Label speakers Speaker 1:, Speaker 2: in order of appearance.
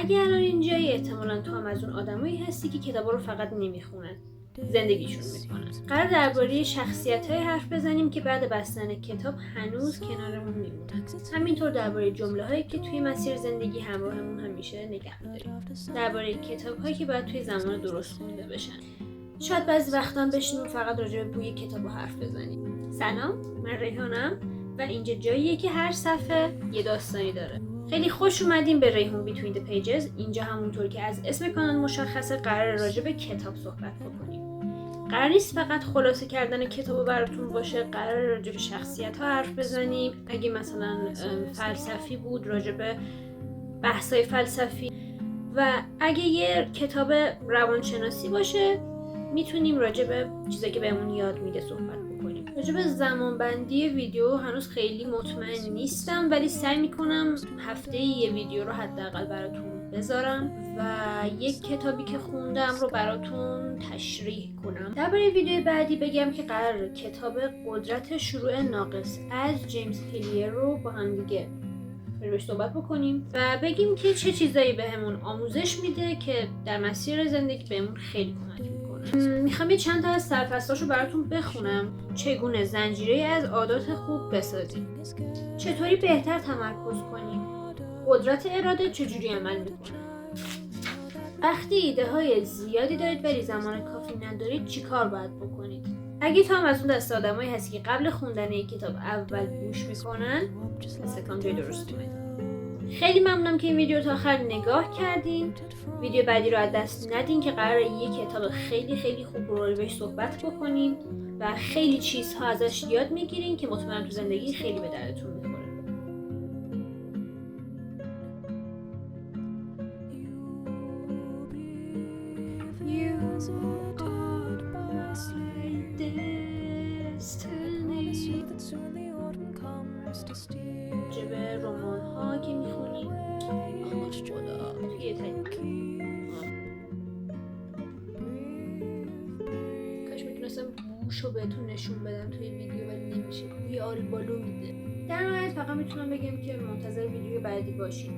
Speaker 1: اگه الان اینجایی احتمالاً تو هم از اون آدمایی هستی که کتابا رو فقط نمیخونن، زندگیشون میکنن. قرار درباره شخصیت‌های حرف بزنیم که بعد بستن کتاب هنوز کنارمون میمونن. همینطور درباره جمله‌هایی که توی مسیر زندگی همراهمون همیشه نگه می‌داریم. درباره کتاب‌هایی که باید توی زمان درست خونده بشن. شاید بعضی وقتا هم بشینیم فقط راجع به بوی کتابو حرف بزنیم. سلام، من ریحانم و اینجا جاییه که هر صفحه یه داستانی داره. خیلی خوش اومدیم به ریحان بیتوین دی پیجز. اینجا همونطور که از اسم کانال مشخصه قرار راجع به کتاب صحبت بکنیم. قرار نیست فقط خلاصه کردن کتابو براتون باشه، قرار راجع به شخصیت‌ها حرف بزنیم. اگه مثلا فلسفی بود راجع به بحث‌های فلسفی و اگه یه کتاب روانشناسی باشه میتونیم راجع به چیزایی که بهمون یاد میده صحبت بکنیم. راجع به زمانبندی ویدیو هنوز خیلی مطمئن نیستم، ولی سعی میکنم هفته یه ویدیو رو حداقل براتون بذارم و یک کتابی که خوندم رو براتون تشریح کنم. درباره ویدیو بعدی بگم که قرار کتاب قدرت شروع ناقص از جیمز کلیر رو با هم دیگه بهش صحبت بکنیم و بگیم که چه چیزایی بهمون آموزش میده که در مسیر زندگی بهمون خیلی کمک میکنه. میخوام یه چند تا از سرفصلاشو براتون بخونم. چگونه زنجیره از عادات خوب بسازیم، چطوری بهتر تمرکز کنیم، قدرت اراده چجوری عمل میکنه، وقتی ایده های زیادی دارید ولی زمان کافی ندارید چیکار باید بکنید. اگه تو هم از اون دست آدمایی هستی که قبل خوندن یک کتاب اول گوش میکنن، استکان جای درست اومد. خیلی ممنونم که این ویدیو تا آخر نگاه کردین. ویدیو بعدی رو از دست ندین که قراره یک کتاب خیلی خیلی خوب رو بهش صحبت بکنیم و خیلی چیزها ازش یاد میگیرین که مطمئنم تو زندگی خیلی به دردتون میخوره. جبه رمان ها که میخونیم خدا توی کاش میتونستم بوشو بهتون نشون بدم توی ویدیو ولی نمیشه، بوی آلبالو میده. در نهایت فقط میتونم بگم که منتظر ویدیو بعدی باشین.